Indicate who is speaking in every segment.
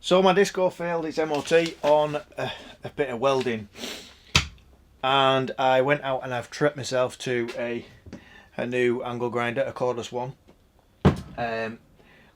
Speaker 1: So my disco failed its MOT on a bit of welding, and I went out and I've treated myself to a new angle grinder, a cordless one.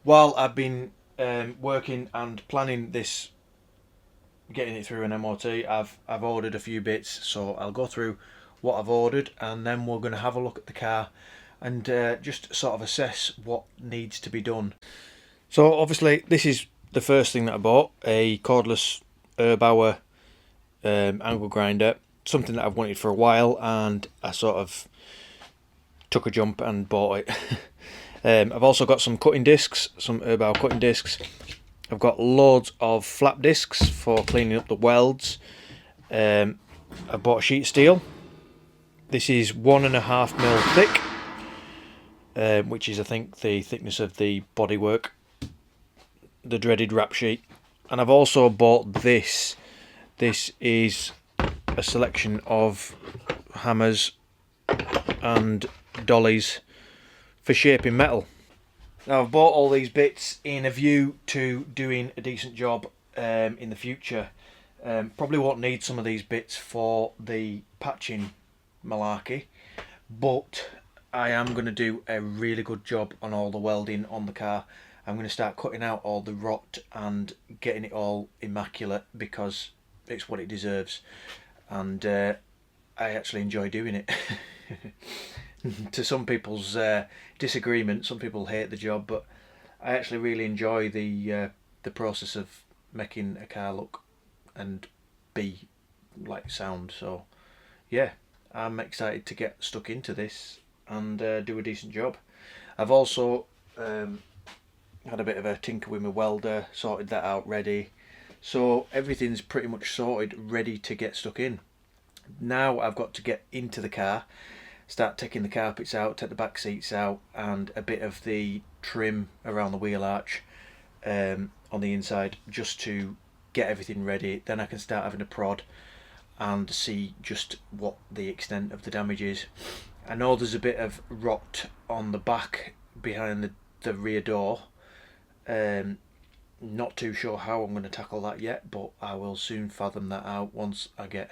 Speaker 1: While I've been working and planning this, getting it through an MOT, I've ordered a few bits, so I'll go through what I've ordered and then we're going to have a look at the car and just sort of assess what needs to be done. So obviously this is the first thing that I bought, a cordless herb hour angle grinder, something that I've wanted for a while, and I sort of took a jump and bought it. I've also got some cutting discs, some herb hour cutting discs. I've got loads of flap discs for cleaning up the welds. I bought a sheet of steel. This is 1.5mm thick, which is I think the thickness of the bodywork, the dreaded wrap sheet. And I've also bought this. This is a selection of hammers and dollies for shaping metal. Now I've bought all these bits in a view to doing a decent job in the future. Probably won't need some of these bits for the patching malarkey, but I am going to do a really good job on all the welding on the car. I'm going to start cutting out all the rot and getting it all immaculate because it's what it deserves, and I actually enjoy doing it. To some people's disagreement, some people hate the job, but I actually really enjoy the process of making a car look and be like sound. So yeah, I'm excited to get stuck into this and do a decent job. I've also had a bit of a tinker with my welder, sorted that out, ready. So everything's pretty much sorted, ready to get stuck in. Now I've got to get into the car, start taking the carpets out, take the back seats out, and a bit of the trim around the wheel arch on the inside, just to get everything ready. Then I can start having a prod and see just what the extent of the damage is. I know there's a bit of rot on the back behind the rear door. Not too sure how I'm going to tackle that yet, but I will soon fathom that out once I get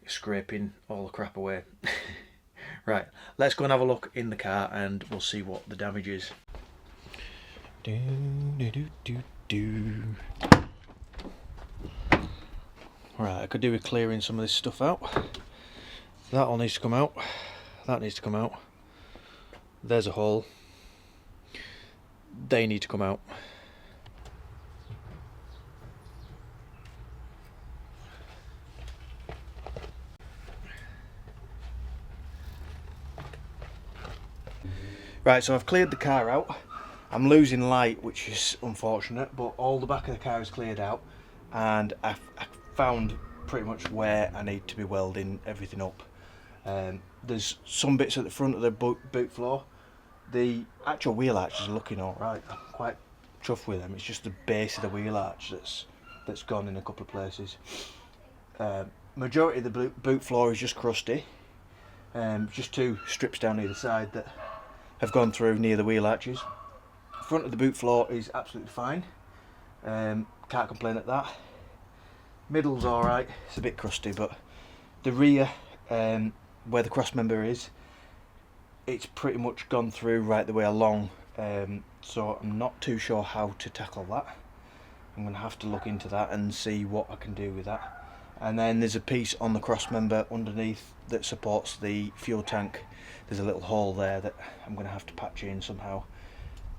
Speaker 1: scraping all the crap away. Right, let's go and have a look in the car and we'll see what the damage is. Right, I could do with clearing some of this stuff out. That all needs to come out. That needs to come out. There's a hole. They need to come out. Right, so I've cleared the car out. I'm losing light, which is unfortunate, but all the back of the car is cleared out, and I found pretty much where I need to be welding everything up. There's some bits at the front of the boot floor. The actual wheel arch is looking alright. I'm quite chuffed with them. It's just the base of the wheel arch that's gone in a couple of places. Majority of the boot floor is just crusty. Just two strips down either side that have gone through near the wheel arches. Front of the boot floor is absolutely fine. Can't complain at that. Middle's alright. It's a bit crusty, but the rear, where the cross member is, it's pretty much gone through right the way along, so I'm not too sure how to tackle that. I'm going to have to look into that and see what I can do with that. And then there's a piece on the cross member underneath that supports the fuel tank. There's a little hole there that I'm going to have to patch in somehow.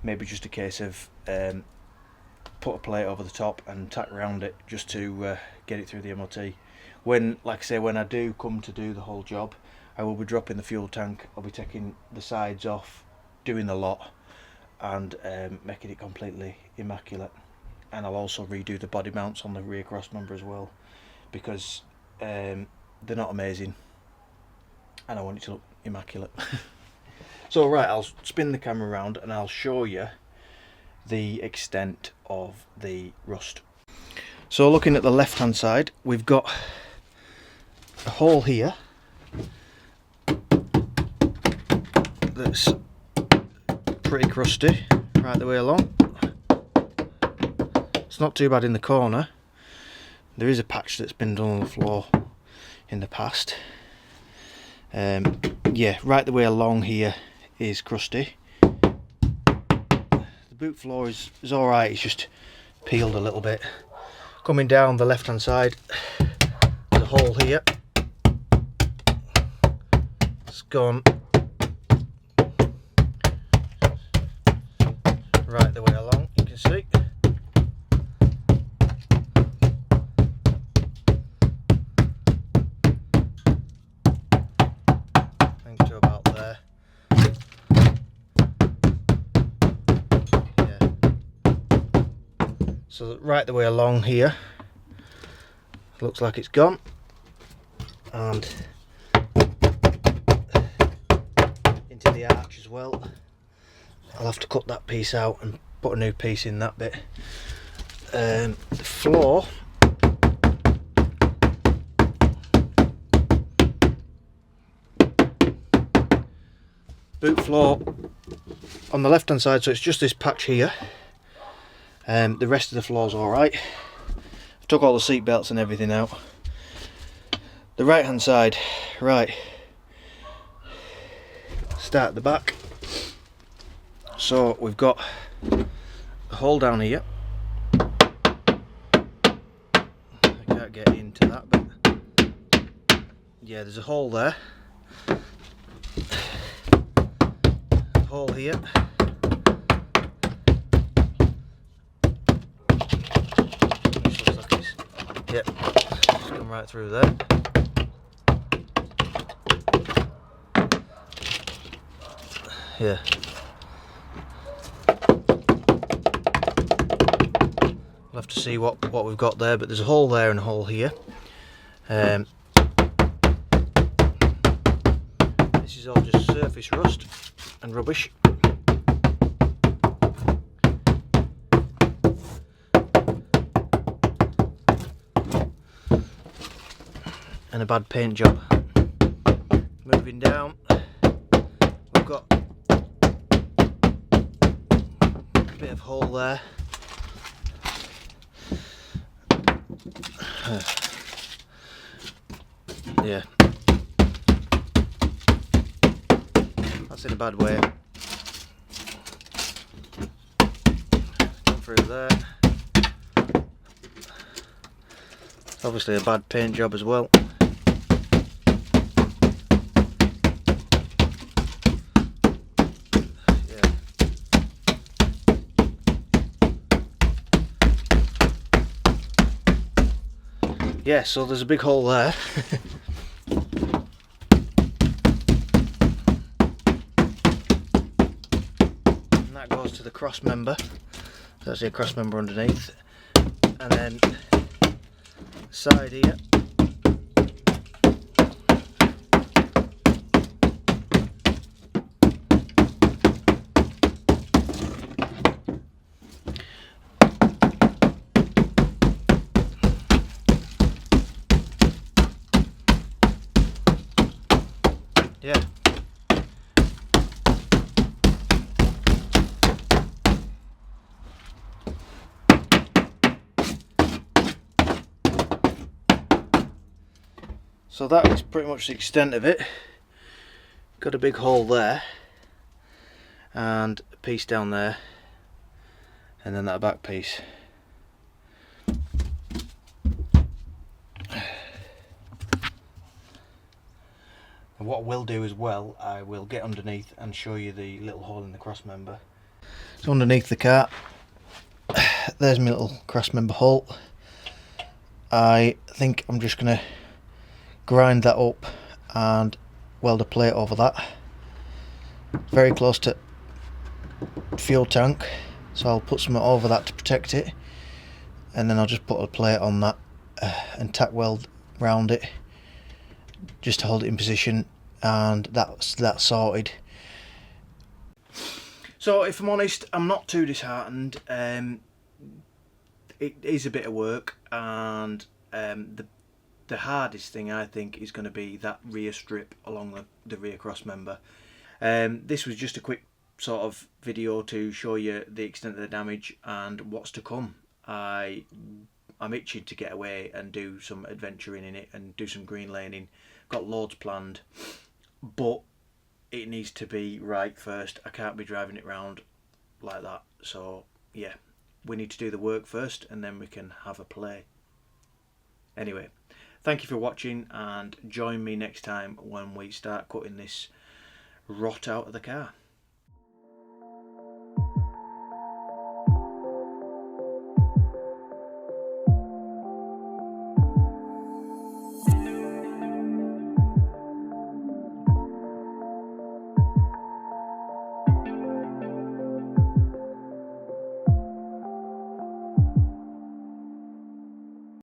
Speaker 1: Maybe just a case of put a plate over the top and tack around it just to get it through the MOT. When, like I say, when I do come to do the whole job, I will be dropping the fuel tank. I'll be taking the sides off, doing the lot, and making it completely immaculate. And I'll also redo the body mounts on the rear cross member as well, because they're not amazing, and I want it to look immaculate. So right, I'll spin the camera around and I'll show you the extent of the rust. So looking at the left hand side, we've got a hole here that's pretty crusty right the way along. It's not too bad in the corner. There is a patch that's been done on the floor in the past. Yeah, right the way along here is crusty. The boot floor is alright, it's just peeled a little bit. Coming down the left hand side, there's a hole here. It's gone right the way along, you can see. I think to about there. Yeah. So right the way along here, looks like it's gone. And into the arch as well. I'll have to cut that piece out and put a new piece in that bit. The floor, boot floor on the left hand side, so it's just this patch here. The rest of the floor's alright. I took all the seat belts and everything out. The right hand side, right, start at the back. So we've got a hole down here. I can't get into that, but yeah, there's a hole there. A hole here. This looks like it's, yep, just come right through there. Yeah. We'll have to see what we've got there, but there's a hole there and a hole here. This is all just surface rust and rubbish. And a bad paint job. Moving down, we've got a bit of hole there. Yeah, that's in a bad way. Come through there. Obviously a bad paint job as well. Yeah, so there's a big hole there. And that goes to the cross member. There's a cross member underneath. And then side here. Yeah. So that is pretty much the extent of it. Got a big hole there and a piece down there, and then that back piece. And what I will do as well, I will get underneath and show you the little hole in the cross member. So underneath the cart, there's my little cross member hole. I think I'm just going to grind that up and weld a plate over that. Very close to fuel tank, so I'll put something over that to protect it, and then I'll just put a plate on that and tack weld round it just to hold it in position, and that's that sorted. So if I'm honest, I'm not too disheartened. It is a bit of work, and the hardest thing I think is going to be that rear strip along the rear cross member. This was just a quick sort of video to show you the extent of the damage and what's to come. I'm itching to get away and do some adventuring in it and do some green laning. Got loads planned, but it needs to be right first. I can't be driving it round like that. So yeah, we need to do the work first and then we can have a play. Anyway, thank you for watching, and join me next time when we start cutting this rot out of the car.